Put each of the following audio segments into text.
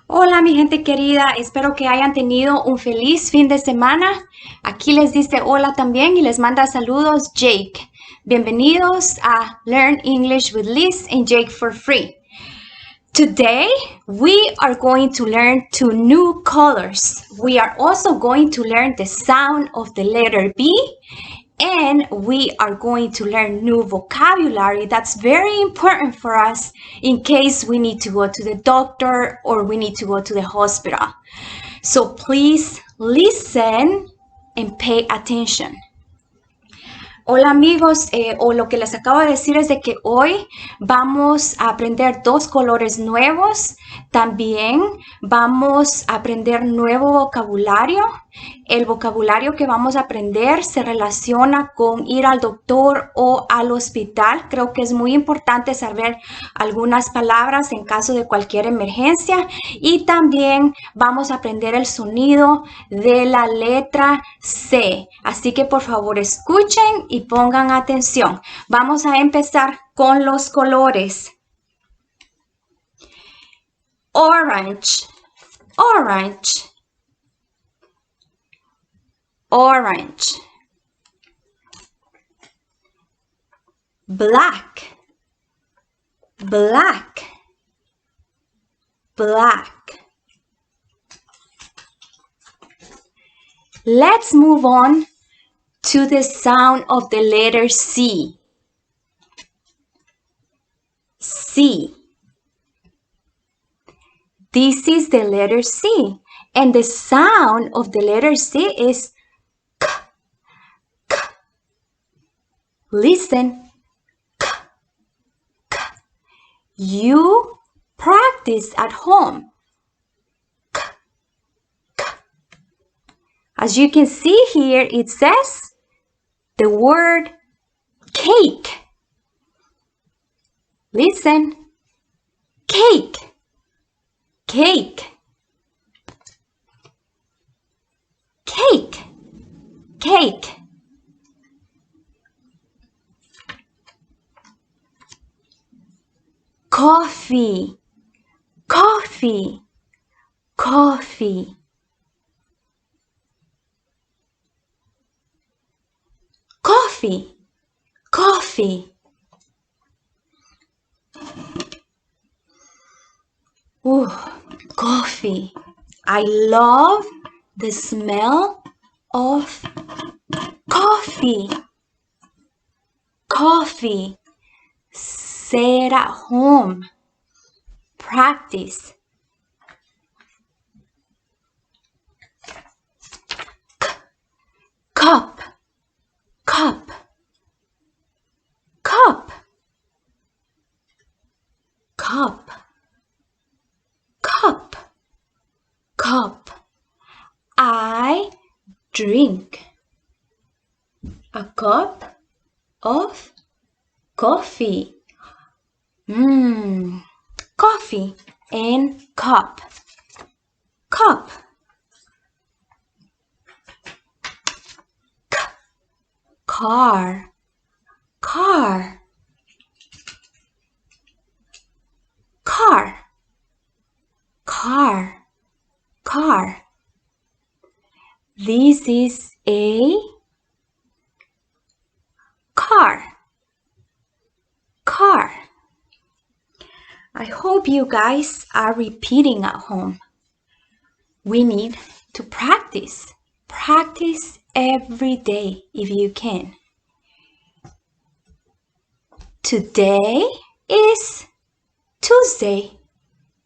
Hola mi gente querida, espero que hayan tenido un feliz fin de semana. Aquí les dice hola también y les manda saludos Jake. Bienvenidos a Learn English with Liz and Jake for free. Today we are going to learn two new colors. We are also going to learn the sound of the letter B, and we are going to learn new vocabulary that's very important for us in case we need to go to the doctor or we need to go to the hospital. So please listen and pay attention. Hola amigos, lo que les acabo de decir es de que hoy vamos a aprender dos colores nuevos. También vamos a aprender nuevo vocabulario. El vocabulario que vamos a aprender se relaciona con ir al doctor o al hospital. Creo que es muy importante saber algunas palabras en caso de cualquier emergencia. Y también vamos a aprender el sonido de la letra C. Así que por favor escuchen y pongan atención. Vamos a empezar con los colores. Orange, orange, orange. Black, black, black. Let's move on to the sound of the letter C. C. This is the letter C, and the sound of the letter C is K, K. Listen, K, K. You practice at home. K, K. As you can see here, it says the word cake. Listen, cake, cake, cake, cake. Coffee, coffee, coffee. Coffee, coffee. Ooh, coffee. I love the smell of coffee. Coffee. Sit at home. Practice. Cup, cup, cup, cup, cup, cup. I drink a cup of coffee. Coffee and cup. Cup. Car, car, car, car, car. This is a car, car. I hope you guys are repeating at home. We need to practice. Practice every day if you can. Today is Tuesday,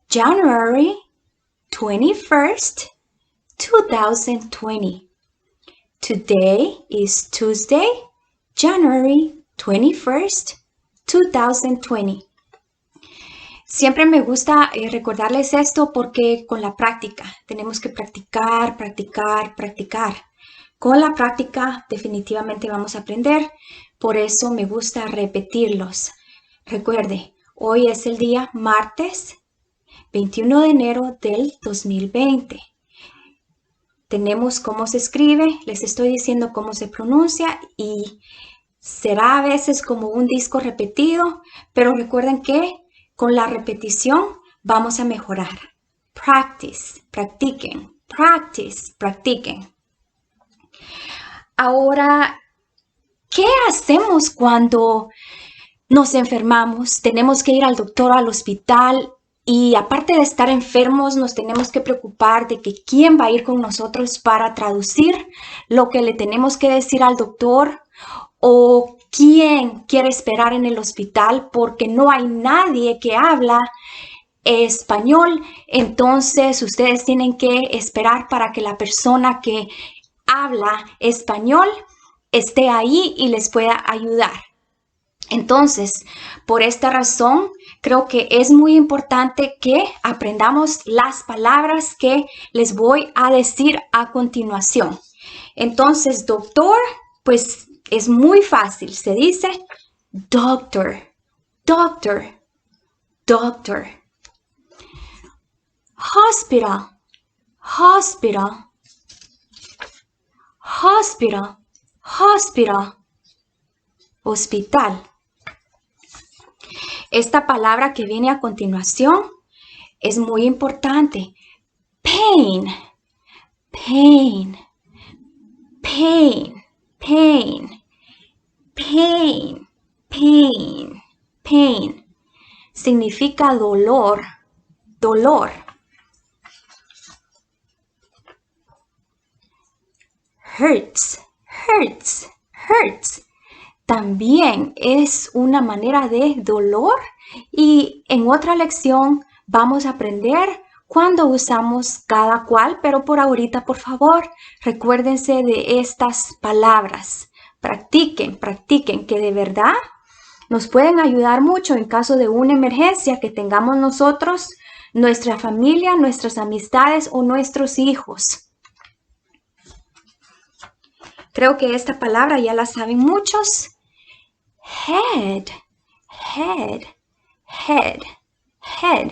January 21st, 2020. Today is Tuesday, January 21st, 2020. Siempre me gusta recordarles esto porque con la práctica tenemos que practicar, practicar, practicar. Con la práctica definitivamente vamos a aprender, por eso me gusta repetirlos. Recuerde, hoy es el día martes 21 de enero del 2020. Tenemos cómo se escribe, les estoy diciendo cómo se pronuncia y será a veces como un disco repetido, pero recuerden que con la repetición vamos a mejorar. practice, practiquen, practice, practiquen. Ahora, ¿qué hacemos cuando nos enfermamos? Tenemos que ir al doctor, al hospital, y aparte de estar enfermos, nos tenemos que preocupar de que quién va a ir con nosotros para traducir lo que le tenemos que decir al doctor, o quién quiere esperar en el hospital porque no hay nadie que habla español. Entonces ustedes tienen que esperar para que la persona que habla español esté ahí y les pueda ayudar. Entonces, por esta razón, creo que es muy importante que aprendamos las palabras que les voy a decir a continuación. Entonces, doctor, pues es muy fácil. Se dice doctor, doctor, doctor. Hospital, hospital, hospital, hospital. Hospital. Esta palabra que viene a continuación es muy importante. Pain, pain, pain, pain, pain, pain, pain. Significa dolor, dolor. Hurts, hurts, hurts. También es una manera de dolor, y en otra lección vamos a aprender cuándo usamos cada cual, pero por ahorita, por favor, recuérdense de estas palabras. Practiquen, practiquen, que de verdad nos pueden ayudar mucho en caso de una emergencia que tengamos nosotros, nuestra familia, nuestras amistades o nuestros hijos. Creo que esta palabra ya la saben muchos. Head, head, head, head.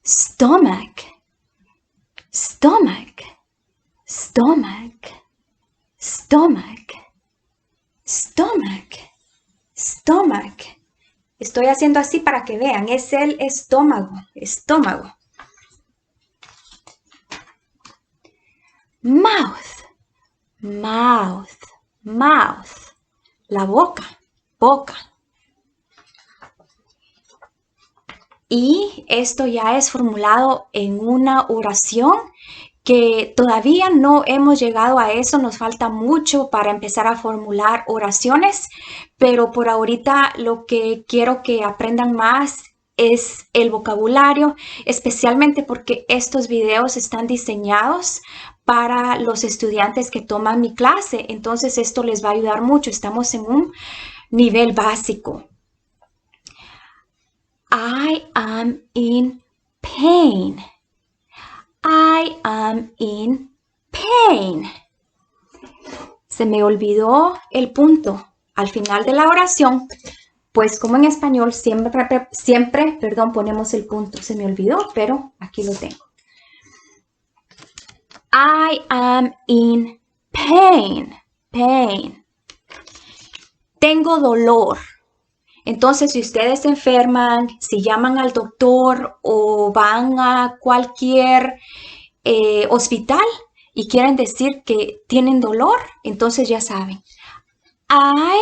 Stomach, stomach, stomach, stomach, stomach, stomach. Estoy haciendo así para que vean, es el estómago, estómago. Mouth, mouth, mouth. La boca, boca. Y esto ya es formulado en una oración que todavía no hemos llegado a eso. Nos falta mucho para empezar a formular oraciones, pero por ahorita lo que quiero que aprendan más es el vocabulario, especialmente porque estos videos están diseñados para los estudiantes que toman mi clase. Entonces esto les va a ayudar mucho. Estamos en un nivel básico. I am in pain. I am in pain. Se me olvidó el punto al final de la oración, pues como en español siempre, ponemos el punto. Se me olvidó, pero aquí lo tengo. I am in pain, pain. Tengo dolor. Entonces, si ustedes se enferman, si llaman al doctor o van a cualquier hospital y quieren decir que tienen dolor, entonces ya saben. I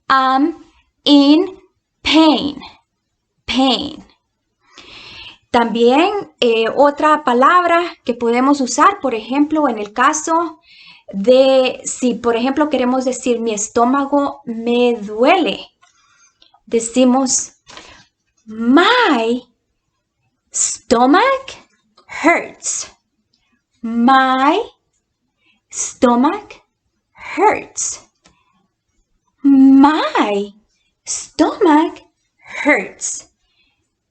am in pain, pain. También otra palabra que podemos usar, por ejemplo, en el caso de si, por ejemplo, queremos decir mi estómago me duele. Decimos, my stomach hurts. My stomach hurts. My stomach hurts.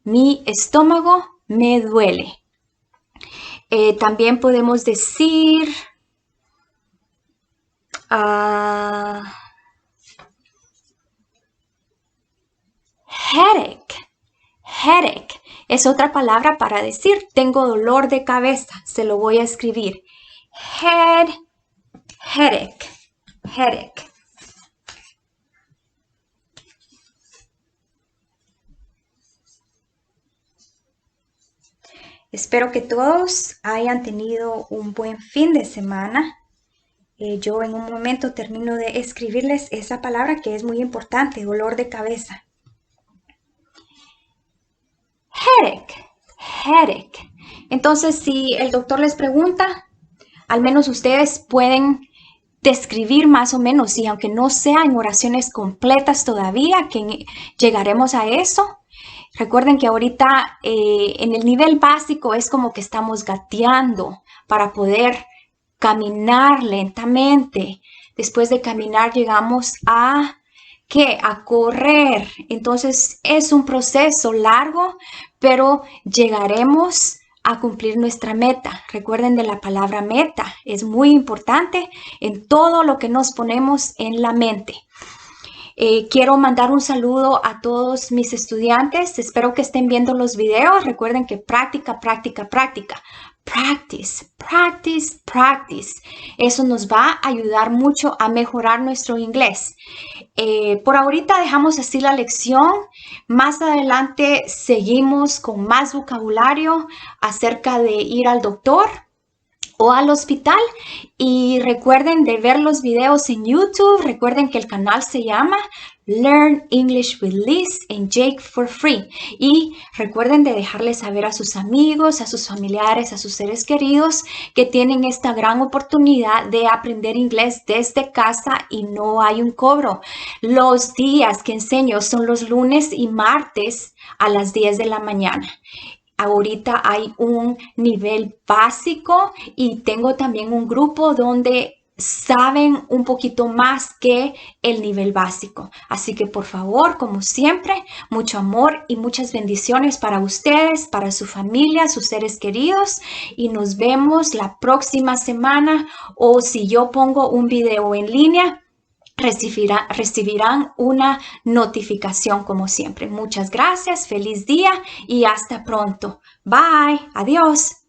Mi estómago me duele. También podemos decir headache. Headache es otra palabra para decir tengo dolor de cabeza. Se lo voy a escribir. Headache. Headache. Espero que todos hayan tenido un buen fin de semana. Yo en un momento termino de escribirles esa palabra que es muy importante, dolor de cabeza. Headache, headache. Entonces, si el doctor les pregunta, al menos ustedes pueden describir más o menos, y aunque no sean oraciones completas todavía, que llegaremos a eso. Recuerden que ahorita en el nivel básico es como que estamos gateando para poder caminar lentamente. Después de caminar llegamos a ¿qué? A correr. Entonces es un proceso largo, pero llegaremos a cumplir nuestra meta. Recuerden de la palabra meta. Es muy importante en todo lo que nos ponemos en la mente. Quiero mandar un saludo a todos mis estudiantes. Espero que estén viendo los videos. Recuerden que práctica, práctica, práctica. Practice, practice, practice. Eso nos va a ayudar mucho a mejorar nuestro inglés. Por ahorita dejamos así la lección. Más adelante seguimos con más vocabulario acerca de ir al doctor o al hospital, y recuerden de ver los videos en YouTube. Recuerden que el canal se llama Learn English with Liz and Jake for free, y recuerden de dejarles saber a sus amigos, a sus familiares, a sus seres queridos que tienen esta gran oportunidad de aprender inglés desde casa y no hay un cobro. Los días que enseño son los lunes y martes a las 10 de la mañana. Ahorita hay un nivel básico y tengo también un grupo donde saben un poquito más que el nivel básico. Así que por favor, como siempre, mucho amor y muchas bendiciones para ustedes, para su familia, sus seres queridos, y nos vemos la próxima semana, o si yo pongo un video en línea, recibirán una notificación como siempre. Muchas gracias, feliz día y hasta pronto. Bye, adiós.